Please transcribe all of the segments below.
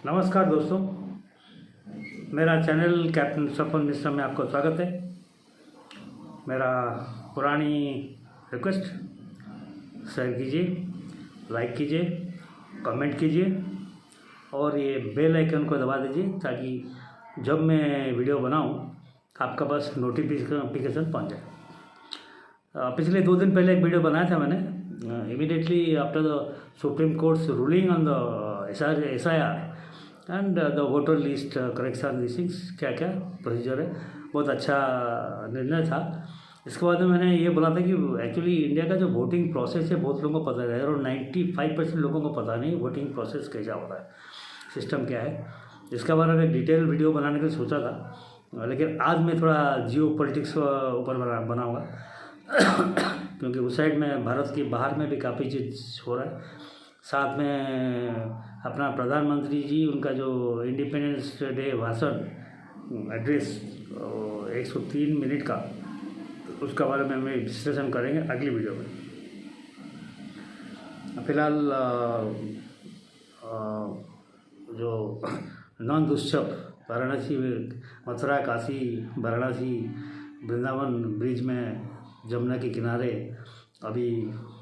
नमस्कार दोस्तों, मेरा चैनल कैप्टन सपन मिश्रा में आपका स्वागत है। मेरा पुरानी रिक्वेस्ट, शेयर कीजिए, लाइक कीजिए, कमेंट कीजिए और ये बेल आइकन को दबा दीजिए ताकि जब मैं वीडियो बनाऊं आपका पास नोटिफिकेशन पहुंच जाए। पिछले 2 दिन पहले एक वीडियो बनाया था मैंने, immediately after the supreme courts ruling on the SIR and the voter list correction this things, क्या क्या प्रोसीजर है, बहुत अच्छा निर्णय था। इसके बाद में मैंने ये बोला था कि एक्चुअली इंडिया का जो वोटिंग प्रोसेस है बहुत लोगों को पता है और 95% लोगों को पता नहीं वोटिंग प्रोसेस कैसा होता है, सिस्टम क्या है। इसके बारे में एक डिटेल वीडियो बनाने का सोचा था, लेकिन आज मैं थोड़ा जियो पॉलिटिक्स ऊपर बनाऊँगा क्योंकि उस साइड में भारत के बाहर में भी काफ़ी चीज़ हो रहा है। साथ में अपना प्रधानमंत्री जी उनका जो इंडिपेंडेंस डे भाषण एड्रेस 103 मिनट का, उसका बारे में हम विश्लेषण करेंगे अगली वीडियो में। फिलहाल जो नंद उत्सव वाराणसी में, मथुरा, काशी, वाराणसी, वृंदावन ब्रिज में जमुना के किनारे अभी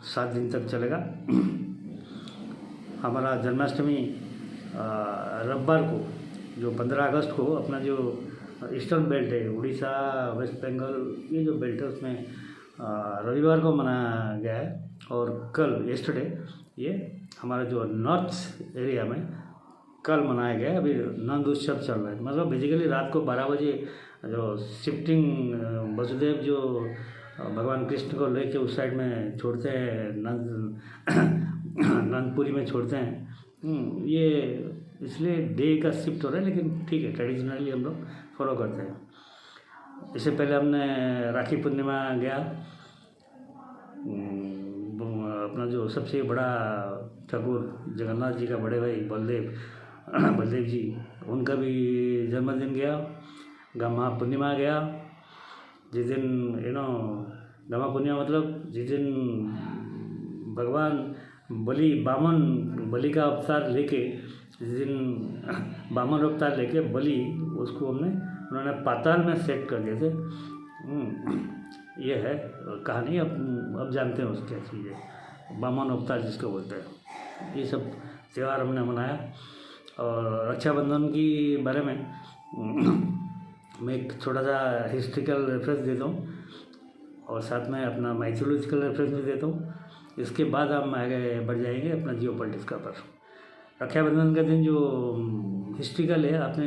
7 दिन तक चलेगा। हमारा जन्माष्टमी रविवार को, जो 15 अगस्त को, अपना जो ईस्टर्न बेल्ट है, उड़ीसा, वेस्ट बंगाल, ये जो बेल्ट है उसमें रविवार को मनाया गया है। और कल येस्टरडे ये हमारा जो नॉर्थ एरिया में कल मनाया गया है। अभी नंद उत्सव चल रहा है, मतलब बेसिकली रात को 12 बजे जो शिफ्टिंग वसुदेव जो भगवान कृष्ण को लेके उस साइड में छोड़ते हैं, नंदपुरी में छोड़ते हैं। ये इसलिए डे का शिफ्ट हो रहा है, लेकिन ठीक है, ट्रेडिशनली हम लोग फॉलो करते हैं। इससे पहले हमने राखी पूर्णिमा गया, अपना जो सबसे बड़ा ठाकुर जगन्नाथ जी का बड़े भाई बलदेव जी, उनका भी जन्मदिन गया। गम्हा पूर्णिमा गया, जिस दिन गम्हा पूर्णिमा मतलब जिस दिन भगवान बलि का अवतार लेके, जिस दिन बामन अवतार लेके बलि उसको उन्होंने पाताल में सेट कर दिए थे। ये है कहानी। अब जानते हैं उसकी क्या चीज़ है, बामन अवतार जिसको बोलते हैं। ये सब त्यौहार हमने मनाया। और रक्षाबंधन की बारे में मैं एक छोटा सा हिस्ट्रिकल रेफरेंस देता हूँ और साथ में अपना माइथोलॉजिकल रेफरेंस भी देता हूँ। इसके बाद हम आगे बढ़ जाएंगे अपना जियो पॉलिटिक्स का पर। रक्षाबंधन का दिन जो हिस्ट्रिकल है, आपने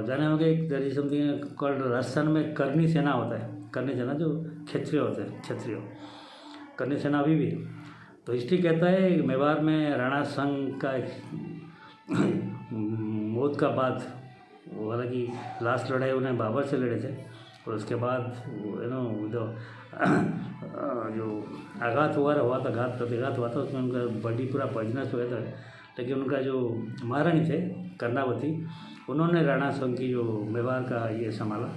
जाने होंगे, एक there is something called, Rajasthan में करनी सेना होता है। करनी सेना जो क्षत्रिय होते हैं, क्षत्रिय करनी सेना अभी भी। तो हिस्ट्री कहता है मेवाड़ में राणा संघ का मौत का बाद, हालांकि लास्ट लड़ाई उन्हें बाबर से लड़े थे और उसके बाद जो आघात हुआ था, घात हुआ था, उसमें उनका बॉडी पूरा पॉइजनस हुआ था। लेकिन उनका जो महारानी थे कर्णावती, उन्होंने राणा संघ की जो मेवाड़ का ये संभाला।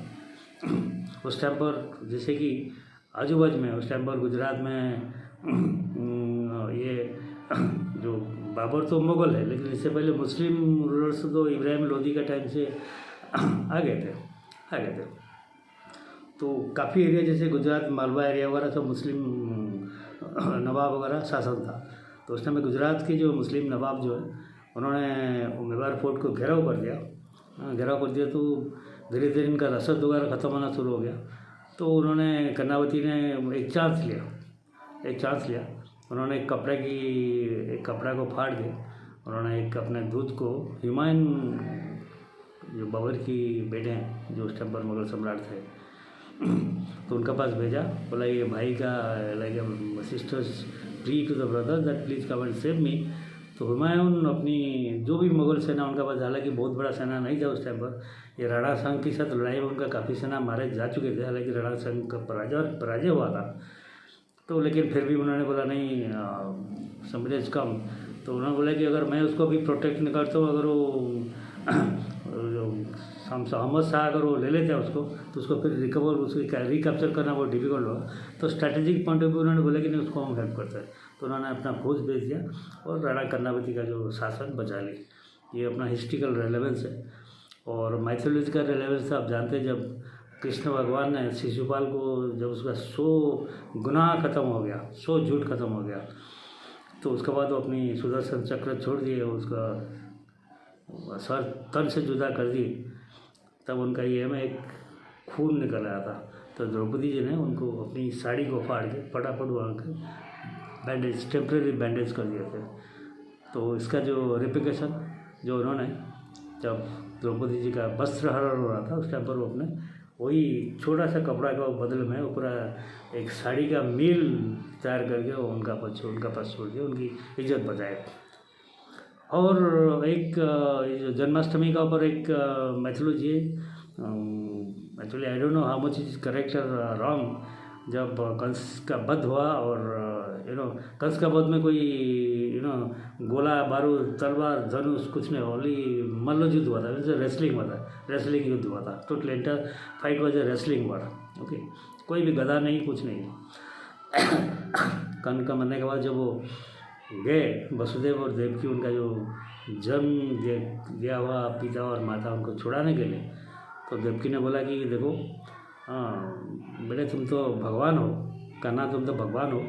उस टाइम पर जैसे कि आजू बाजू में उस टाइम पर गुजरात में ये जो बाबर तो मुगल है, लेकिन इससे पहले मुस्लिम रूलर्स तो इब्राहिम लोदी का टाइम से आ गए थे। तो काफ़ी एरिया जैसे गुजरात मालवा एरिया वगैरह सब मुस्लिम नवाब वगैरह शासन था। तो उस टाइम में गुजरात के जो मुस्लिम नवाब जो है, उन्होंने मेवाड़ फोर्ट को घेराव कर दिया। तो धीरे धीरे इनका रसद वगैरह ख़त्म होना शुरू हो गया। तो उन्होंने कर्णावती ने एक चांस लिया। उन्होंने एक कपड़ा को फाड़ के उन्होंने एक अपने दूध को हुमायूं, जो बाबर की बेटे हैं, जो उस टाइम पर मुगल सम्राट थे, तो उनके पास भेजा। बोला ये भाई का like sisters pray to the brother that please come and save me. तो हुमायूं अपनी जो भी मुगल सेना उनका पास, हालांकि बहुत बड़ा सेना नहीं था उस टाइम पर, ये राणा संघ के साथ लड़ाई में उनका काफ़ी सेना मारे जा चुके थे। हालांकि राणा संघ का पराजय हुआ था। तो लेकिन फिर भी उन्होंने बोला नहीं, समझे कम। तो उन्होंने बोला कि अगर मैं उसको भी प्रोटेक्ट नहीं करता हूँ, अगर वो जो अहमद शाह अगर वो ले लेते हैं उसको, तो उसको फिर रिकैप्चर करना बहुत डिफिकल्ट होगा। तो स्ट्रैटेजिक पॉइंट ऑफ व्यू उन्होंने बोला कि नहीं, उसको हम हेल्प करते हैं। तो उन्होंने अपना फौज भेज दिया और राणा कर्णावती का जो शासन बचा ली। ये अपना हिस्ट्रिकल रेलेवेंस है और माइथोलॉजिकल रेलेवेंस आप जानते हैं। जब कृष्ण भगवान ने शिशुपाल को जब उसका 100 गुनाह खत्म हो गया, 100 झूठ खत्म हो गया, तो उसके बाद वो अपनी सुदर्शन चक्र छोड़ दिए, उसका सर तन से जुदा कर दी। तब उनका ये में एक खून निकल आया था, तो द्रौपदी जी ने उनको अपनी साड़ी को फाड़ के फटाफट वहाँ के बैंडेज, टेम्प्रेरी बैंडेज कर दिए थे। तो इसका जो रिप्लिकेशन जो उन्होंने, जब द्रौपदी जी का वस्त्र हरण हो रहा था उस टाइम पर वो अपने वही छोटा सा कपड़ा का बदले में पूरा एक साड़ी का मील तैयार करके उनका पास छोड़ दिया, उनकी इज्जत बचाए। और एक जन्माष्टमी का ऊपर एक मैथोलॉजी है, actually I don't know how much is correct और रॉन्ग। जब कंस का वध हुआ और कंस का वध में कोई गोला बारूद तलवार धनुष कुछ नहीं, ओनली मल्ल युद्ध हुआ था, रेसलिंग हुआ था, रेसलिंग युद्ध हुआ था। Total entire fight was a wrestling हुआ था। ओके, कोई भी गदा नहीं, कुछ नहीं। कंस का मरने के बाद जब वो गए वसुदेव और देवकी, उनका जो जन्म दिया हुआ पिता और माता उनको छुड़ाने के लिए, तो देवकी ने बोला कि देखो बेटे तुम तो भगवान हो, कन्हा तुम तो भगवान हो,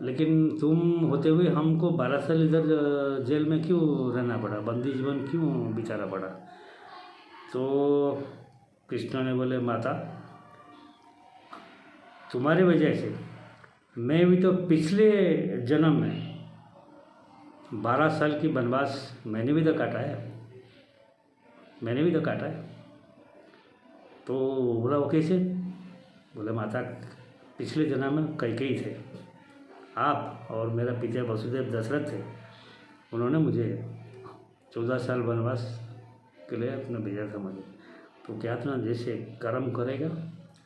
लेकिन तुम होते हुए हमको 12 साल इधर जेल में क्यों रहना पड़ा, बंदी जीवन क्यों बिताना पड़ा। तो कृष्ण ने बोले माता तुम्हारी वजह से मैं भी तो पिछले जन्म में 12 साल की वनवास मैंने भी तो काटा है, तो बोला वो कैसे। बोले माता पिछले जन्म में कैकेयी थे, आप और मेरा पिता वसुदेव दशरथ थे, उन्होंने मुझे 14 साल वनवास के लिए अपना भेजा था मुझे। तो क्या था ना, जैसे कर्म करेगा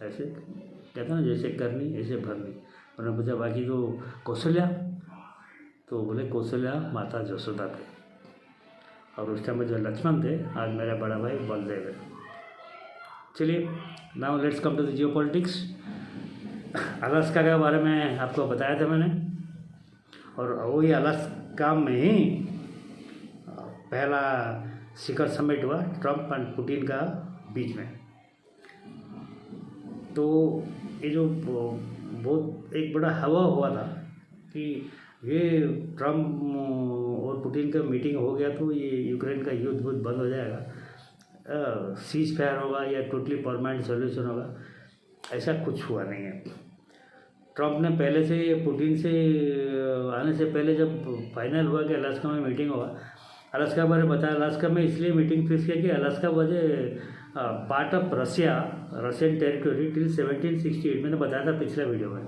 ऐसे, कहते ना जैसे करनी ऐसे भरनी। उन्होंने पूछा बाकी तो कौशल्या, तो बोले कौशल्या माता जसोदा थे, और उस टाइम में जो लक्ष्मण थे आज मेरा बड़ा भाई बलदेव है। चलिए now let's come to the geopolitics. Alaska के बारे में आपको बताया था मैंने, और वही अलास्का में ही पहला शिखर समिट हुआ ट्रंप एंड पुतिन का बीच में। तो ये जो बहुत एक बड़ा हवा हुआ था कि ये ट्रंप और पुतिन का मीटिंग हो गया तो ये यूक्रेन का युद्ध बंद हो जाएगा, सीज फायर होगा या टोटली परमानेंट सोल्यूशन होगा। ऐसा कुछ हुआ नहीं है। ट्रंप ने पहले से पुतिन से आने से पहले जब फाइनल हुआ कि अलास्का में मीटिंग होगा, अलास्का के बारे में बताया। अलास्का में इसलिए मीटिंग फिक्स किया कि Alaska was a part of Russian territory till 1768, मैंने बताया था पिछले वीडियो में।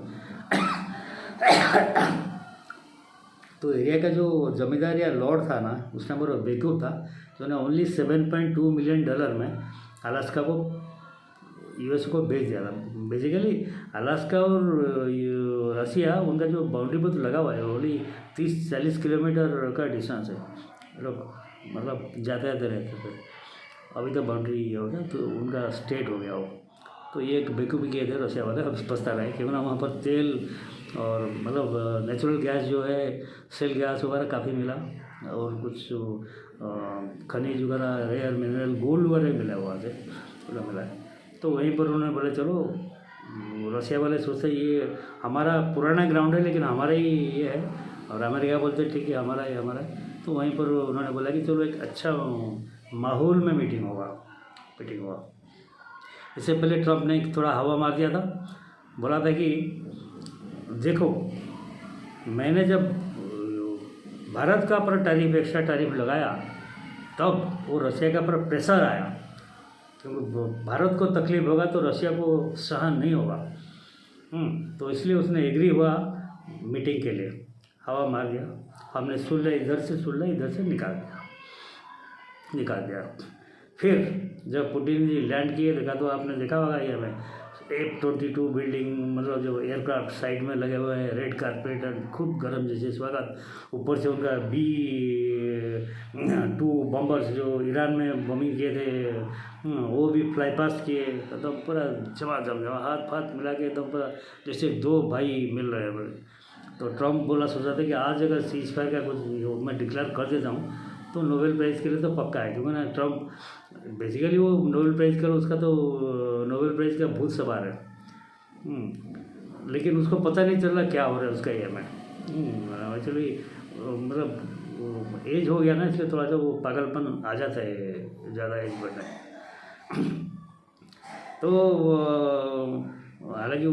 तो एरिया का जो जमींदार या लॉर्ड था ना, उस नंबर बेकूफ था, जो ने ओनली $7.2 मिलियन में अलास्का को यूएस को भेज दिया था। बेसिकली अलास्का और रसिया उनका जो बाउंड्री बहुत लगा हुआ है, ओनली 30-40 किलोमीटर का डिस्टेंस है। लोग मतलब जाते रहते थे, अभी तो बाउंड्री हो गया तो उनका स्टेट हो गया वो। तो ये एक बेकूफ़ी किए थे रशिया वाले, अब पछता रहे क्योंकि ना वहाँ पर तेल और मतलब नेचुरल गैस जो है, सेल गैस वगैरह काफ़ी मिला, और कुछ खनिज वगैरह, रेयर मिनरल, गोल्ड वगैरह मिला वहाँ से पूरा मिला है। तो वहीं पर उन्होंने बोले चलो, रशिया वाले सोचते ये हमारा पुराना ग्राउंड है लेकिन हमारा ही ये है, और अमेरिका बोलते ठीक है हमारा है। तो वहीं पर उन्होंने बोला कि चलो एक अच्छा माहौल में मीटिंग हुआ। इससे पहले ट्रंप ने थोड़ा हवा मार दिया था, बोला था कि देखो मैंने जब भारत का पर टैरिफ, एक्स्ट्रा टैरिफ लगाया, तब वो रशिया का पर प्रेशर आया, क्योंकि भारत को तकलीफ होगा तो रशिया को सहन नहीं होगा। तो इसलिए उसने एग्री हुआ मीटिंग के लिए, हवा मार दिया। हमने सुन लिया, इधर से निकाल दिया। फिर जब पुतिन जी लैंड किए, देखा तो आपने देखा होगा ये में F-22 बिल्डिंग, मतलब जो एयरक्राफ्ट साइड में लगे हुए हैं, रेड कारपेट और खूब गर्म जैसे स्वागत। ऊपर से उनका B-2 बम्बर्स जो ईरान में बमिंग किए थे, वो भी फ्लाई पास्ट किए। एकदम पूरा झमाझम हाथ मिला के एकदम पूरा जैसे दो भाई मिल रहे हैं। तो ट्रंप सोचा था कि आज अगर सीज फायर का कुछ मैं डिक्लेयर कर देता हूँ तो नोबेल प्राइज़ के लिए तो पक्का है, क्योंकि ना ट्रम्प बेसिकली वो नोबेल प्राइज़ का उसका तो नोबेल प्राइज़ का भूत सवार है। लेकिन उसको पता नहीं चल रहा क्या हो रहा है उसका एम है। एक्चुअली मतलब एज हो गया ना, इसलिए थोड़ा सा वो पागलपन आ जाता है ज़्यादा एज बढ़ने। तो हालांकि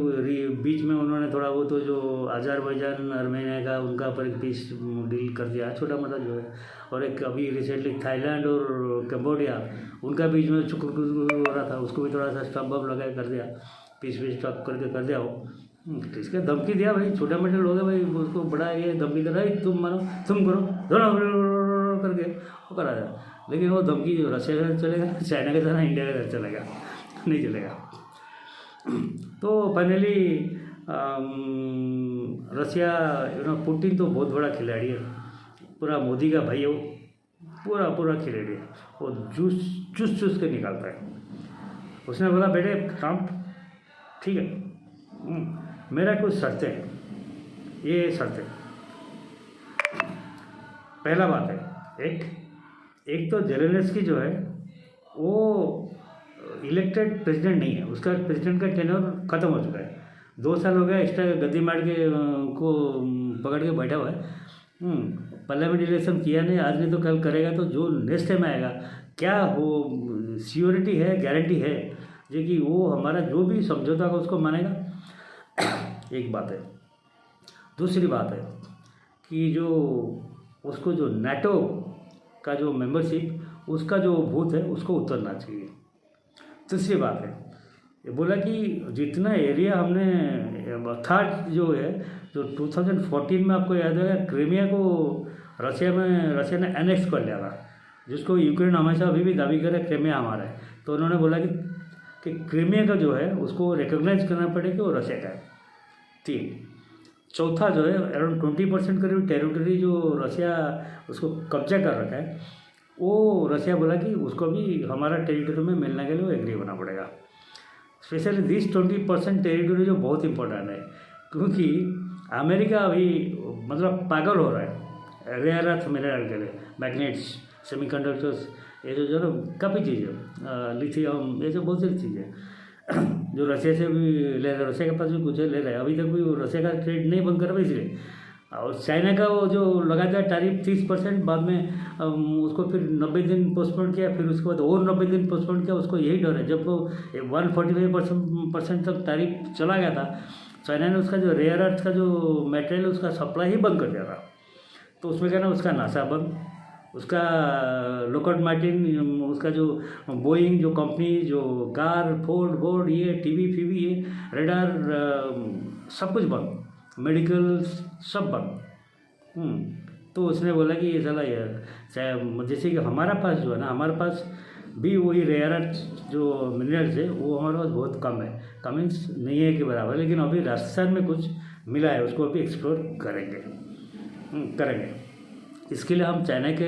बीच में उन्होंने थोड़ा वो तो जो अज़रबैजान आर्मेनिया का उनका पर एक पीस डील कर दिया छोटा मोटा जो है, और एक अभी रिसेंटली थाईलैंड और कंबोडिया उनका बीच में चुक हो रहा था, उसको भी थोड़ा सा स्टॉप बम लगा कर दिया, पीस स्टॉप करके कर दिया वो। तो इसका धमकी दिया भाई, छोटे मोटे लोग हैं भाई, उसको बड़ा ये धमकी दे रहा है तुम मानो तुम करो दोनों करके वो करा दिया। लेकिन वो धमकी जो रशिया का चलेगा, चाइना के साथ इंडिया का चलेगा नहीं चलेगा। तो फाइनली रसिया पुतिन तो बहुत बड़ा खिलाड़ी है, पूरा मोदी का भाई है वो, पूरा खिलाड़ी है, वो चूस के निकालता है। उसने बोला बेटे ट्रम्प ठीक है, मेरा कुछ शर्तें हैं, ये शर्तें। पहला बात है, एक तो जेलेंस्की जो है वो इलेक्टेड प्रेसिडेंट नहीं है, उसका प्रेसिडेंट का टेन्योर ख़त्म हो चुका है, 2 साल हो गया एक्स्ट्रा गद्दी मार के को पकड़ के बैठा हुआ है। पार्लियामेंट इलेक्शन किया नहीं, आज नहीं तो कल करेगा, तो जो नेक्स्ट टाइम आएगा क्या हो श्योरिटी है, गारंटी है जो कि वो हमारा जो भी समझौता होगा उसको मानेगा। एक बात है। दूसरी बात है कि जो उसको जो नाटो का जो मेंबरशिप उसका जो भूत है उसको उतरना चाहिए। तीसरी बात है, ये बोला कि जितना एरिया हमने थर्ड जो है, जो 2014 में आपको याद होगा क्रीमिया को रशिया ने एनेक्स कर लिया था, जिसको यूक्रेन हमेशा अभी भी दावी करे क्रीमिया हमारा है। तो उन्होंने बोला कि क्रीमिया का जो है उसको रिकॉग्नाइज करना पड़ेगा वो रशिया का है। 3 चौथा जो है अराउंड 20% करीब टेरिटरी जो रशिया उसको कब्जा कर रखा है, वो रशिया बोला कि उसको भी हमारा टेरिटरी में मिलने के लिए एग्री होना पड़ेगा। स्पेशली दिस 20% टेरिटरी जो बहुत इंपॉर्टेंट है, क्योंकि अमेरिका अभी मतलब पागल हो रहा है रेयर अर्थ मिनरल के लिए, मैग्नेट्स, सेमीकंडक्टर्स, ये जो ना काफ़ी चीज़ें, लिथियम, ये जो बहुत सारी चीज़ें जो रशिया से भी ले रहे, रशिया के पास भी कुछ ले रहे हैं, अभी तक भी रशिया का ट्रेड नहीं बंद कर रहा इसलिए। और चाइना का वो जो लगातार टैरिफ 30%, बाद में उसको फिर 90 दिन पोस्टपोन किया, फिर उसके बाद और 90 दिन पोस्टपोन किया। उसको यही डर है, जब वो 145% तक टैरिफ चला गया था, चाइना ने उसका जो रेयर अर्थ का जो मटेरियल उसका सप्लाई ही बंद कर दिया था। तो उसमें क्या ना, उसका नासा बंद, उसका लॉकहीड मार्टिन, उसका जो बोइंग जो कंपनी जो कार फोर्ड ये टीवी फीवी ये रेडार सब कुछ बंद, मेडिकल सब बंद। तो उसने बोला कि ये चला यार, जैसे कि हमारा पास जो है ना, हमारे पास भी वही रेयर अर्थ जो मिनरल्स है वो हमारे पास बहुत कम है, कमीन्स नहीं है के बराबर, लेकिन अभी राजस्थान में कुछ मिला है, उसको अभी एक्सप्लोर करेंगे। इसके लिए हम चाइना के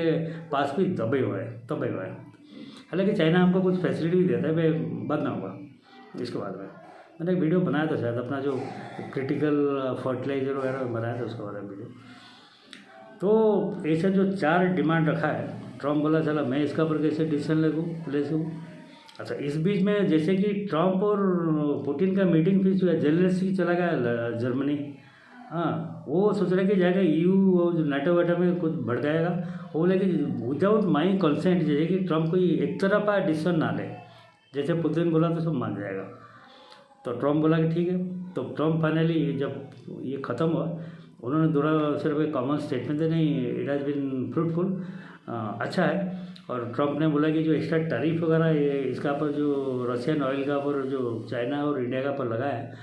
पास भी दबे हुए हैं। हालांकि चाइना हमको कुछ फैसिलिटी भी देता है, मैं बंद ना होगा इसके बाद में। मैंने एक वीडियो बनाया था शायद, अपना जो क्रिटिकल फर्टिलाइजर वगैरह बनाया था उसके बारे में वीडियो। तो ऐसे जो 4 डिमांड रखा है, ट्रम्प बोला चला मैं इसका पर कैसे डिसीजन ले सकूँ। अच्छा, इस बीच में जैसे कि ट्रम्प और पुतिन का मीटिंग फिक्स हुआ, जेलेंस्की चला गया जर्मनी, हाँ वो सोच रहा है कि जाएगा EU और जो नाटो वाटो में कुछ भड़काएगा, वो बोले कि विदाउट माई कंसेंट, जैसे कि ट्रम्प कोई एक तरफा डिसीजन ना ले, जैसे पुतिन बोला तो सब मान जाएगा। तो ट्रम्प बोला कि ठीक है। तो ट्रम्प फाइनली जब ये ख़त्म हुआ, उन्होंने दोबारा सिर्फ एक कॉमन स्टेटमेंट दे, नहीं इट हैज़ बीन फ्रूटफुल, अच्छा है। और ट्रम्प ने बोला कि जो एक्स्ट्रा टैरिफ वगैरह ये इसका पर जो रशियन ऑयल का पर जो चाइना और इंडिया का पर लगा है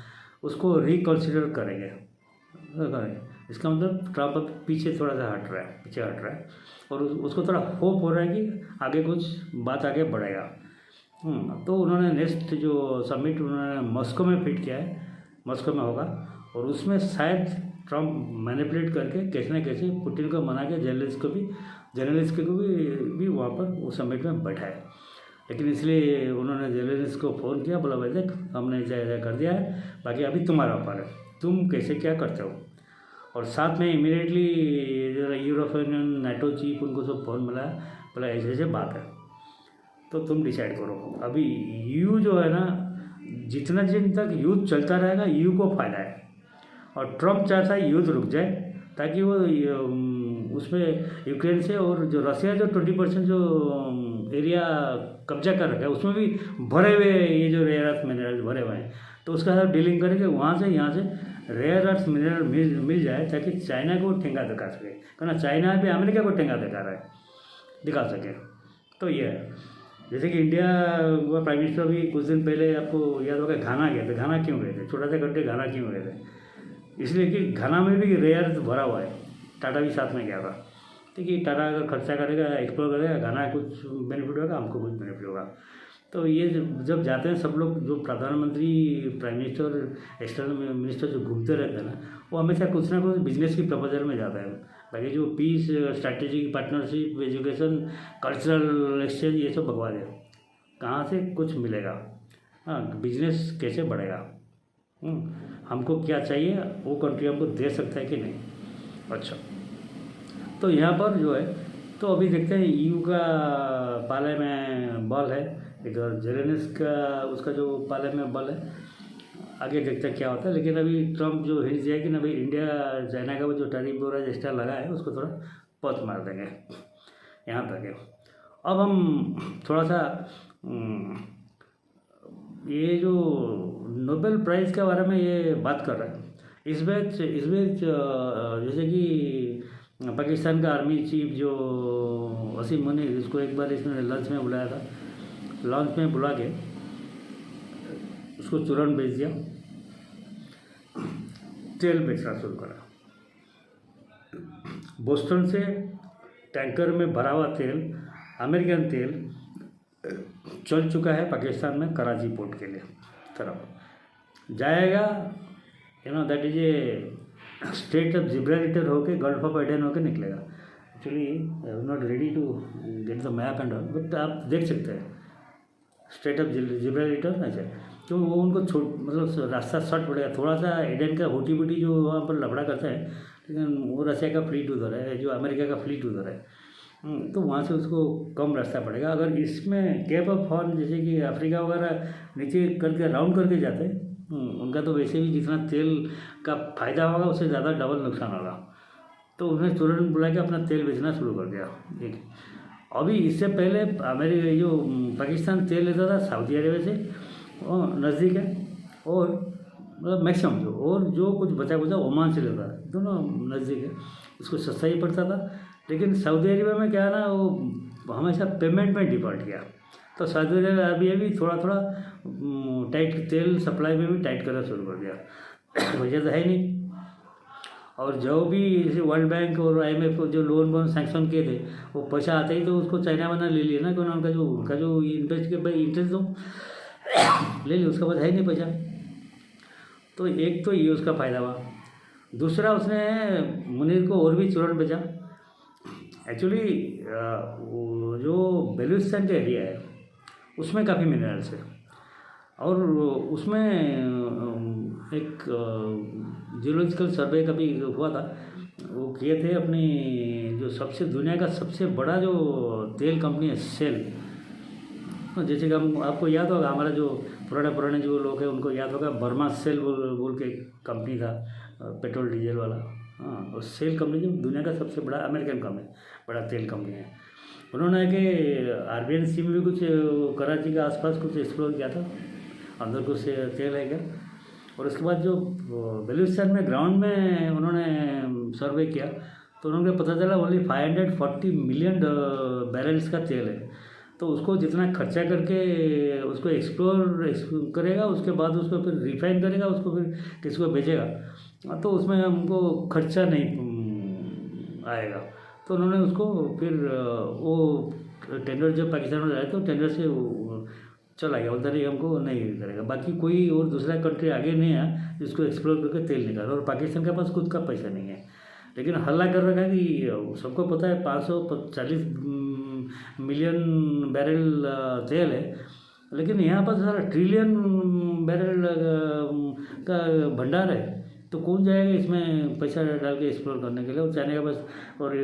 उसको रिकन्सिडर करेंगे। इसका मतलब ट्रम्प अब पीछे हट रहा है और उसको थोड़ा होप हो रहा है कि आगे कुछ बात आगे बढ़ेगा। तो उन्होंने नेक्स्ट जो समिट उन्होंने मॉस्को में फिट किया है, मॉस्को में होगा, और उसमें शायद ट्रम्प मैनिपुलेट करके कैसे न कैसे पुतिन को मना के जेलेंस्की को भी वहाँ पर वो समिट में बैठाए। लेकिन इसलिए उन्होंने जेलेंस्की को फ़ोन किया, बोला भाई देख हमने ऐसा कर दिया है, बाकी अभी तुम्हारा ऊपर है, तुम कैसे क्या करते हो। और साथ में immediately European union NATO chief उनको सब फोन मिला, बोला ऐसे ऐसे बात है, तो तुम डिसाइड करो। अभी यू जो है ना, जितना दिन तक युद्ध चलता रहेगा यू को फायदा है, और ट्रम्प चाहता है युद्ध रुक जाए ताकि वो उसमें यूक्रेन से, और जो रशिया जो 20% जो एरिया कब्जा कर रखा है उसमें भी भरे हुए ये जो रेयर अर्थ मिनरल्स भरे हुए हैं, तो उसका साथ डीलिंग करेंगे वहाँ से यहाँ से रेयर अर्थ मिनरल मिल जाए ताकि चाइना को ठेंगा दिखा सके, क्योंकि चाइना भी अमेरिका को ठेंगा दिखा सके। तो ये है, जैसे कि इंडिया का प्राइम मिनिस्टर भी कुछ दिन पहले आपको याद होगा घाना गए थे। घाना क्यों गए थे? छोटा सा कंट्री घाना क्यों गए थे? इसलिए कि घाना में भी रेयर अर्थ भरा हुआ है, टाटा भी साथ में गया था। ठीक है, टाटा अगर खर्चा करेगा, एक्सप्लोर करेगा, घाना कुछ बेनिफिट होगा, हमको कुछ बेनिफिट होगा। तो ये जब जाते हैं सब लोग, जो प्रधानमंत्री, प्राइम मिनिस्टर, एक्सटर्नल मिनिस्टर जो घूमते रहते हैं ना, वो हमेशा कुछ ना कुछ बिजनेस की प्रपोजल में जाता है। बाकी जो peace, strategic partnership, education, cultural exchange, ये सब बकवास है। कहाँ से कुछ मिलेगा? हाँ, बिजनेस कैसे बढ़ेगा? हमको क्या चाहिए वो कंट्री हमको दे सकता है कि नहीं? अच्छा, तो यहाँ पर जो है, तो अभी देखते हैं ईयू का पाले में बॉल है, इधर जेलेनिस्की का उसका जो पाले में बॉल है, आगे देखते हैं क्या होता है। लेकिन अभी ट्रम्प जो हिंट दिया कि ना भाई इंडिया चाइना का वो जो टैरिफ हो रहा है, एक्स्ट्रा लगा है, उसको थोड़ा पथ मार देंगे, यहाँ तक है। अब हम थोड़ा सा ये जो नोबेल प्राइज़ के बारे में ये बात कर रहे हैं, इस बीच जैसे कि पाकिस्तान का आर्मी चीफ जो वसीम मुनीर, इसको एक बार इसने लंच में बुलाया था, लंच में बुला के उसको तुरंत भेज दिया, तेल बेचना शुरू करा। बोस्टन से टैंकर में भरा हुआ तेल, अमेरिकन तेल चल चुका है पाकिस्तान में, कराची पोर्ट के लिए तरफ जाएगा। That is a state of Gibraltar होके, गल्फ ऑफ एडन होके निकलेगा। Actually I am not ready to get the map and all, but आप देख सकते हैं स्टेट ऑफ जिब्राल्टर ऐसे, क्यों वो उनको मतलब रास्ता शॉर्ट पड़ेगा थोड़ा सा। एडन का होटी बूटी जो वहाँ पर लफड़ा करता है, लेकिन वो रशिया का फ्लीट उधर है, जो अमेरिका का फ्लीट उधर है, तो वहाँ से उसको कम रास्ता पड़ेगा। अगर इसमें केप ऑफ हॉर्न जैसे कि अफ्रीका वगैरह नीचे करके राउंड करके जाते हैं, उनका तो वैसे भी जितना तेल का फ़ायदा होगा उससे ज़्यादा डबल नुकसान होगा, तो उन्होंने तुरंत बुला के अपना तेल बेचना शुरू कर दिया। एक अभी इससे पहले अमेरिका जो पाकिस्तान तेल लेता था सऊदी अरेबिया से, नज़दीक है, और मतलब मैक्सिमम जो कुछ बचा ओमान से लेता है, दोनों नज़दीक है, उसको सस्ता ही पड़ता था। लेकिन सऊदी अरेबिया में क्या है ना, वो हमेशा पेमेंट में डिफ़ॉल्ट किया, तो सऊदी अरेबिया भी थोड़ा थोड़ा टाइट, तेल सप्लाई में भी टाइट करना शुरू कर दिया। वजह तो है नहीं। और जो भी जैसे वर्ल्ड बैंक और IMF जो लोन सैंक्शन किए थे, वो पैसा आते ही तो उसको चाइना वाला ले लिया ना, क्योंकि उनका जो इन्वेस्ट के भाई इंटरेस्ट दो ले लिया, उसका बाद है नहीं पैसा। तो एक तो ये उसका फ़ायदा हुआ, दूसरा उसने मुनीर को और भी चूरन बेचा। एक्चुअली जो बेलूचिस्तान का एरिया है उसमें काफ़ी मिनरल्स है, और उसमें एक जियोलॉजिकल सर्वे का भी हुआ था, वो किए थे अपनी जो दुनिया का सबसे बड़ा जो तेल कंपनी है सेल। जैसे कि हम आपको याद होगा, हमारा जो पुराने जो लोग हैं उनको याद होगा, बर्मा सेल बोल के कंपनी था, पेट्रोल डीजल वाला। हाँ, और सेल कंपनी जो दुनिया का सबसे बड़ा अमेरिकन कंपनी, बड़ा तेल कंपनी है। उन्होंने कि अरबियन सी में भी कुछ कराची के आसपास कुछ एक्सप्लोर किया था, अंदर कुछ तेल है क्या। और उसके बाद जो बेलूचिस्तान में ग्राउंड में उन्होंने सर्वे किया, तो उन्होंने पता चला ओनली 540 मिलियन बैरल्स का तेल है। तो उसको जितना खर्चा करके उसको एक्सप्लोर करेगा, उसके बाद उसको फिर रिफाइन करेगा, उसको फिर किसी को बेचेगा, तो उसमें हमको खर्चा नहीं आएगा। तो उन्होंने उसको फिर वो टेंडर जब पाकिस्तान में जाए तो टेंडर से चला गया, उधर ही हमको नहीं करेगा। बाकी कोई और दूसरा कंट्री आगे नहीं है जिसको एक्सप्लोर करके तेल निकाले, और पाकिस्तान के पास खुद का पैसा नहीं है। लेकिन हल्ला कर रखा है कि सबको पता है 540 मिलियन बैरल तेल है, लेकिन यहाँ पर सारा ट्रिलियन बैरल का भंडार है, तो कौन जाएगा इसमें पैसा डाल के एक्सप्लोर करने के लिए। और चाइना का बस और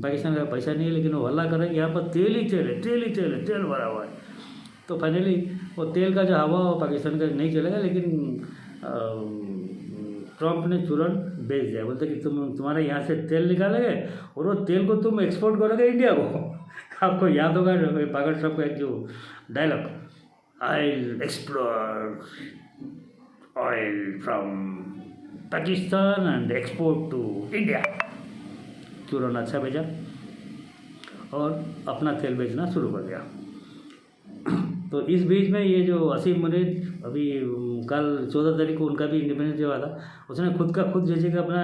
पाकिस्तान का पैसा नहीं है, लेकिन वो हल्ला कर रहे हैं यहाँ पर तेल ही तेल है, तेल ही तेल है, तेल भरा हुआ है। तो फाइनली वो तेल का जो हवा वो पाकिस्तान का नहीं चलेगा, लेकिन ट्रम्प ने तुरंत बेच दिया। बोलते कि तुम्हारे यहाँ से तेल निकालेंगे और वो तेल को तुम एक्सपोर्ट करोगे इंडिया को। आपको याद होगा पागल ट्रम्प का एक जो dialogue, I explore oil from Pakistan and export to India. तुरंत अच्छा भेजा और अपना तेल बेचना शुरू कर दिया। तो इस बीच में ये जो असीम मुनीर अभी कल 14 तारीख को उनका भी इंडिपेंडेंस डे हुआ था, उसने खुद का खुद जैसे कि अपना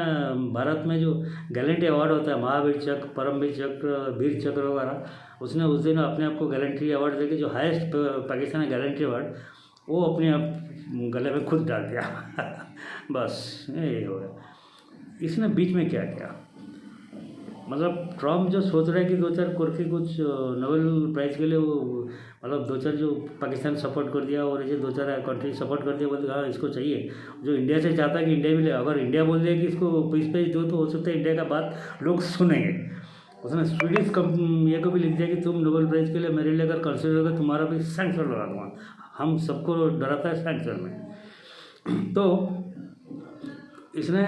भारत में जो गैलेंट्री अवार्ड होता है, महावीर चक्र, परमवीर चक्र, वीर चक्र वगैरह, उसने उस दिन अपने आप को गैलेंट्री अवार्ड देके जो हाईएस्ट पाकिस्तान गैलेंट्री अवार्ड वो अपने आप गले में खुद डाल दिया। बस ये हो गया। इसने बीच में क्या किया, मतलब ट्रम्प जो सोच रहा है कि 2-4 कुर्की कुछ नोबेल प्राइज़ के लिए वो मतलब 2-4 जो पाकिस्तान सपोर्ट कर दिया और ऐसे 2-4 कंट्री सपोर्ट कर दिया, बोलते हाँ इसको चाहिए। जो इंडिया से चाहता है कि इंडिया भी ले, अगर इंडिया बोल दिया कि इसको पीस पेज दो तो हो सकता है इंडिया का बात लोग सुनेंगे। उसने स्वीडिश ये को भी लिख दिया कि तुम नोबेल प्राइज़ के लिए मेरे लिए अगर कंसिडर करोगे तुम्हारा भी सैंक्शन लगा दूँगा। हम सबको डराता है सैंक्शन में। तो इसने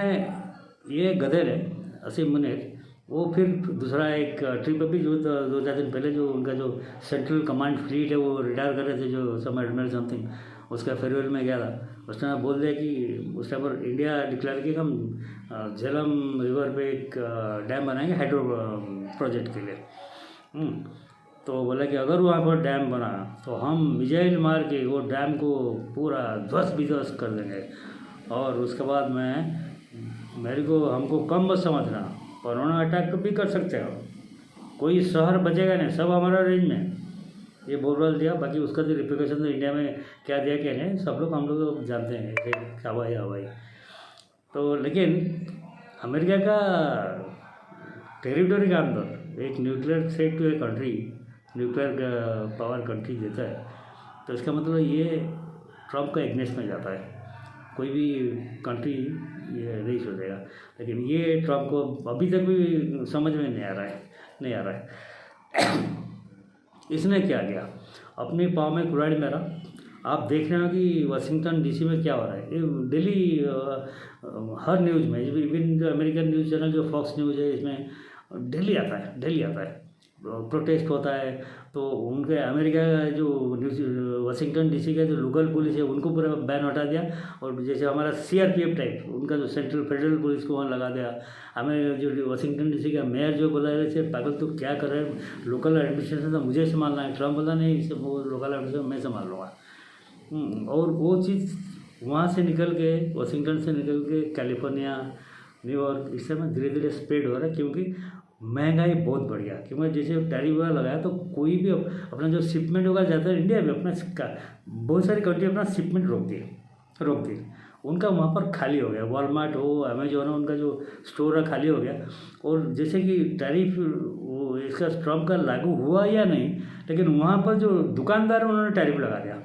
ये गधेर है असीम मुनीर, वो फिर दूसरा एक ट्रिप अभी जो 2-4 दिन पहले जो उनका जो सेंट्रल कमांड फ्लीट है वो रिटायर कर रहे थे, जो सम एडमिरल समथिंग, उसका फेयरवेल में गया था। उसने बोल दिया कि उस टाइम पर इंडिया डिक्लेयर किया कि हम झेलम रिवर पे एक डैम बनाएंगे हाइड्रो प्रोजेक्ट के लिए। तो बोला कि अगर वहाँ पर डैम बना तो हम मिसाइल मार के वो डैम को पूरा ध्वस्त विध्वस्त कर देंगे, और उसके बाद में मेरे को हमको कम मत समझना, परमाणु अटैक भी कर सकते हो, कोई शहर बचेगा नहीं, सब हमारा रेंज में, ये बोल दिया। बाकी उसका जो रिप्लिकेशन तो इंडिया में क्या दिया क्या नहीं सब लोग हम लोग जानते हैं, हवाई। तो लेकिन अमेरिका का टेरिटरी के अंदर एक nuclear threat to a country, nuclear power country देता है, तो इसका मतलब ये ट्रम्प का एग्नेस्ट में जाता है। कोई भी कंट्री ये नहीं सोचेगा, लेकिन ये ट्रम्प को अभी तक भी समझ में नहीं आ रहा है। इसने क्या किया, अपने पाँव में कुल्हाड़ी मारा। आप देख रहे हो कि वाशिंगटन डीसी में क्या हो रहा है, ये डेली हर न्यूज़ में, इवन जो अमेरिकन न्यूज़ चैनल जो फॉक्स न्यूज़ है इसमें डेली आता है, प्रोटेस्ट होता है। तो उनके अमेरिका का जो वाशिंगटन डीसी का जो लोकल पुलिस है उनको पूरा बैन हटा दिया, और जैसे हमारा CRPF टाइप उनका जो सेंट्रल फेडरल पुलिस को वहाँ लगा दिया। हमें जो वाशिंगटन डीसी का मेयर जो बोला रहे पागल तो क्या कर रहे हैं, लोकल एडमिनिस्ट्रेशन तो मुझे संभालना है। ट्रम्प बोला नहीं, वो लोकल एडमिनिस्ट्रेशन मैं संभाल लूँगा। और वो चीज़ वहाँ से निकल के, वाशिंगटन से निकल के कैलिफोर्निया, न्यूयॉर्क, इस समय धीरे धीरे स्प्रेड हो रहा है, क्योंकि महंगाई बहुत बढ़ गया। क्योंकि जैसे टैरिफ वगैरह लगाया तो कोई भी अपना जो शिपमेंट होगा जाता है, इंडिया में अपना बहुत सारी कंट्री अपना शिपमेंट रोक दी। उनका वहाँ पर खाली हो गया, वॉलमार्ट हो, अमेजोन हो, उनका जो स्टोर है खाली हो गया। और जैसे कि टैरिफ वो इसका ट्रम्प का लागू हुआ या नहीं, लेकिन वहाँ पर जो दुकानदार उन्होंने टैरिफ लगा दिया,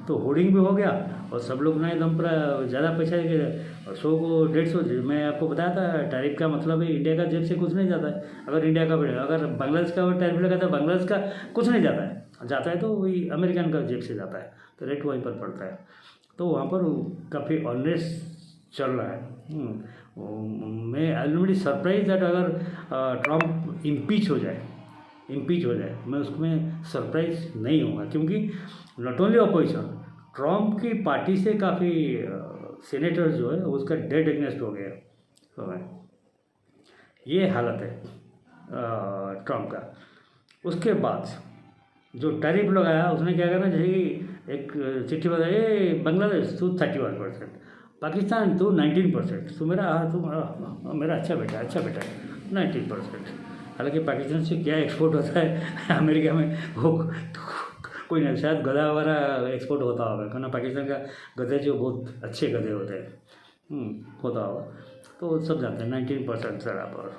तो होर्डिंग भी हो गया और सब लोग ना एकदम पूरा ज़्यादा पैसा 100 को 150। मैं आपको बताया था टैरिफ का मतलब है इंडिया का जेब से कुछ नहीं जाता है। अगर इंडिया का बढ़ेगा, अगर बांग्लादेश का टैरिफ लगा तो बांग्लादेश का कुछ नहीं जाता है तो वही अमेरिकन का जेब से जाता है, तो रेट वहीं पर पड़ता है। तो वहाँ पर काफ़ी ऑनेस्ट चल रहा है। मैं ऑलरेडी सरप्राइज दैट अगर ट्रम्प इम्पीच हो जाए, मैं उसमें सरप्राइज नहीं होगा, क्योंकि नॉट ओनली अपोजिशन, ट्रम्प की पार्टी से काफ़ी सीनेटर जो है उसका डेड एग्नेस्ट हो गया। तो ये हालत है ट्रम्प का। उसके बाद जो टैरिफ लगाया उसने क्या करना, जैसे कि एक चिट्ठी बताई, बांग्लादेश तू 31%, पाकिस्तान तू 19%, तू मेरा अच्छा बेटा है 19%। हालांकि पाकिस्तान से क्या एक्सपोर्ट होता है अमेरिका में वो कोई नहीं, शायद गधा वगैरह एक्सपोर्ट होता होगा, क्योंकि पाकिस्तान का गधे जो बहुत अच्छे गधे होते हैं होता होगा, तो सब जानते हैं 19% बराबर।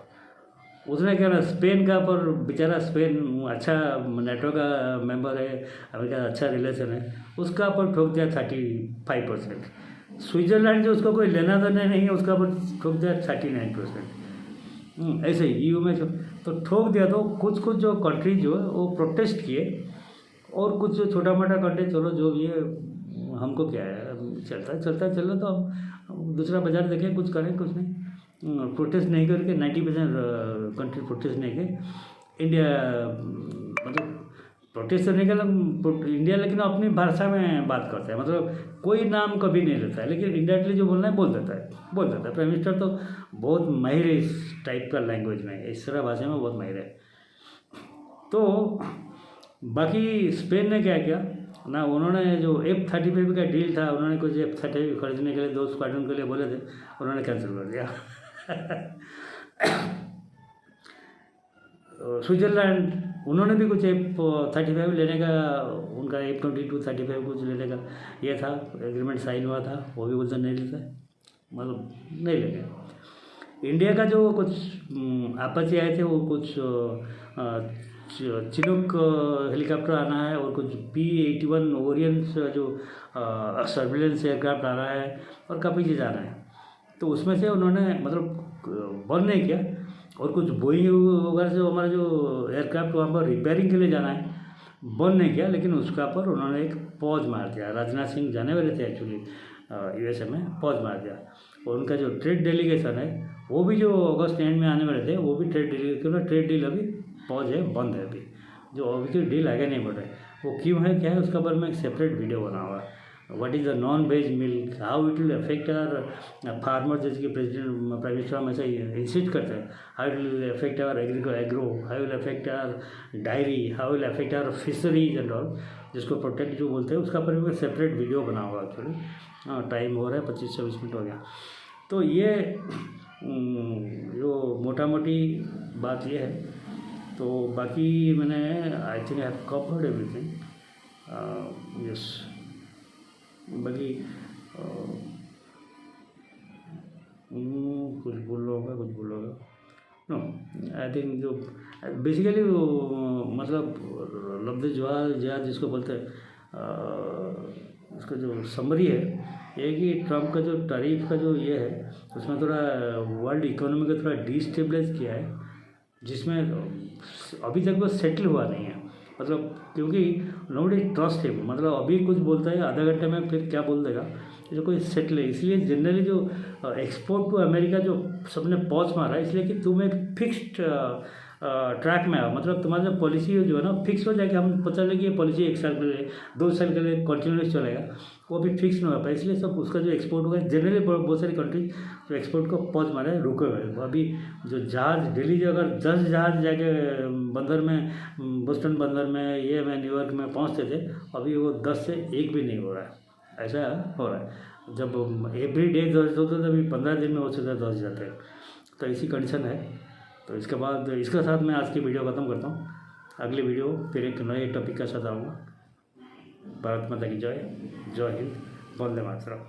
उसने क्या ना स्पेन का, पर बेचारा स्पेन अच्छा नेटो का मेंबर है, अमेरिका का अच्छा रिलेशन है, उसका पर ठोक दिया 35%। स्विट्ज़रलैंड जो उसको कोई लेना देना नहीं है, उसका ऊपर ठोक दिया 39%। ऐसे ही EU में जो तो ठोक दिया, तो कुछ कुछ जो कंट्री जो है वो प्रोटेस्ट किए, और कुछ जो छोटा मोटा कंट्री चलो जो भी है हमको क्या है, चलता है चल रहा, तो हम दूसरा बाजार देखें, कुछ करें, कुछ नहीं। प्रोटेस्ट नहीं करके 90% कंट्री प्रोटेस्ट नहीं किए। इंडिया मतलब प्रोटेस्ट करने के लिए इंडिया, लेकिन अपनी भाषा में बात करता है, मतलब कोई नाम कभी नहीं लेता है, लेकिन इंडायरेक्टली जो बोलना है बोल देता है। प्राइम मिनिस्टर तो बहुत माहिर है इस टाइप का लैंग्वेज में, इस तरह भाषा में बहुत माहिर है। तो बाकी स्पेन ने क्या किया ना, उन्होंने जो F-35 का डील था, उन्होंने कुछ F-35 खरीदने के लिए 2 स्क्वाड्रन के लिए बोले थे, उन्होंने कैंसिल कर दिया। स्विट्ज़रलैंड, उन्होंने भी कुछ F-35 लेने का, उनका F-22-35 कुछ लेने का ये था, एग्रीमेंट साइन हुआ था, वो भी उधर नहीं लेता, मतलब नहीं लेंगे। इंडिया का जो कुछ आपत्ति आए थे, वो कुछ चिनूक हेलीकॉप्टर आना है, और कुछ P-81 ओरियंस जो सर्विलेंस एयरक्राफ्ट आना है, और काफ़ी चीज़ आना है। तो उसमें से उन्होंने मतलब बंद नहीं किया, और कुछ बोइंग वगैरह से हमारा जो एयरक्राफ्ट वहाँ पर रिपेयरिंग के लिए जाना है, बंद नहीं किया, लेकिन उसका पर उन्होंने एक पॉज मार दिया। राजनाथ सिंह जाने वाले थे एक्चुअली USA में, पॉज मार दिया। और उनका जो ट्रेड डेलीगेशन है, वो भी जो अगस्त एंड में आने वाले थे, वो भी ट्रेड डील अभी पॉज है, बंद है अभी, जो अभी की डील आगे नहीं बढ़ रहा है। वो क्यों है, क्या है, उसका पर मैं एक सेपरेट वीडियो बना हुआ है। What is the non veg milk, how it will affect our farmer, जैसे कि प्रेसिडेंट प्राइम मिनिस्टर हमेशा इंसिस्ट करते हैं, how it will affect our agro, how will affect our dairy, how will affect our fisheries and all, जिसको protect जो बोलते हैं, उसका पर मैं सेपरेट वीडियो बना हुआ एक्चुअली। टाइम हो रहा है 25-26 मिनट हो गया। तो ये जो मोटा मोटी बात ये है। तो बाकी मैंने I think I have covered everything. Yes, बाकी कुछ भूल होगा नो, आई थिंक जो बेसिकली मतलब लफ्ज़ जहाज जिसको बोलते हैं, उसका जो समरी है ये कि ट्रम्प का जो टैरिफ का जो ये है, उसमें थोड़ा वर्ल्ड इकोनॉमी को थोड़ा डिस्टेबलाइज किया है, जिसमें अभी तक वो सेटल हुआ नहीं है। मतलब क्योंकि नोबडी ट्रस्ट हिम, मतलब अभी कुछ बोलता है, आधा घंटे में फिर क्या बोल देगा, जो कोई सेटल है। इसलिए जनरली जो एक्सपोर्ट टू अमेरिका जो सबने पॉज मारा है, इसलिए कि तुम एक फिक्स्ड ट्रैक में आओ, मतलब तुम्हारा जो पॉलिसी जो है ना फिक्स हो जाएगी। हम पता लगे ये पॉलिसी 1 साल के लिए 2 साल के लिए कंटिन्यूस चलेगा, वो अभी फिक्स नहीं हो पाए, इसलिए सब उसका जो एक्सपोर्ट होगा, जनरली बहुत सारी कंट्री जो एक्सपोर्ट को पॉज मारा है, रुके हुए हैं। अभी जो जहाज दिल्ली जो अगर 10 जहाज जाके बंदर में, बोस्टन बंदर में, ये में न्यूयॉर्क में पहुँचते थे, अभी वो 10 से 1 भी नहीं हो रहा है, ऐसा हो रहा है। जब एवरी डे 10 होते थे, अभी 15 दिन में हो सकता है 10 जाते हैं, तो ऐसी कंडीशन है। तो इसके बाद इसके साथ मैं आज की वीडियो ख़त्म करता हूँ। अगली वीडियो फिर एक नए टॉपिक के साथ आऊँगा। भारत माता की जय, जय हिंद, वंदे मातरम।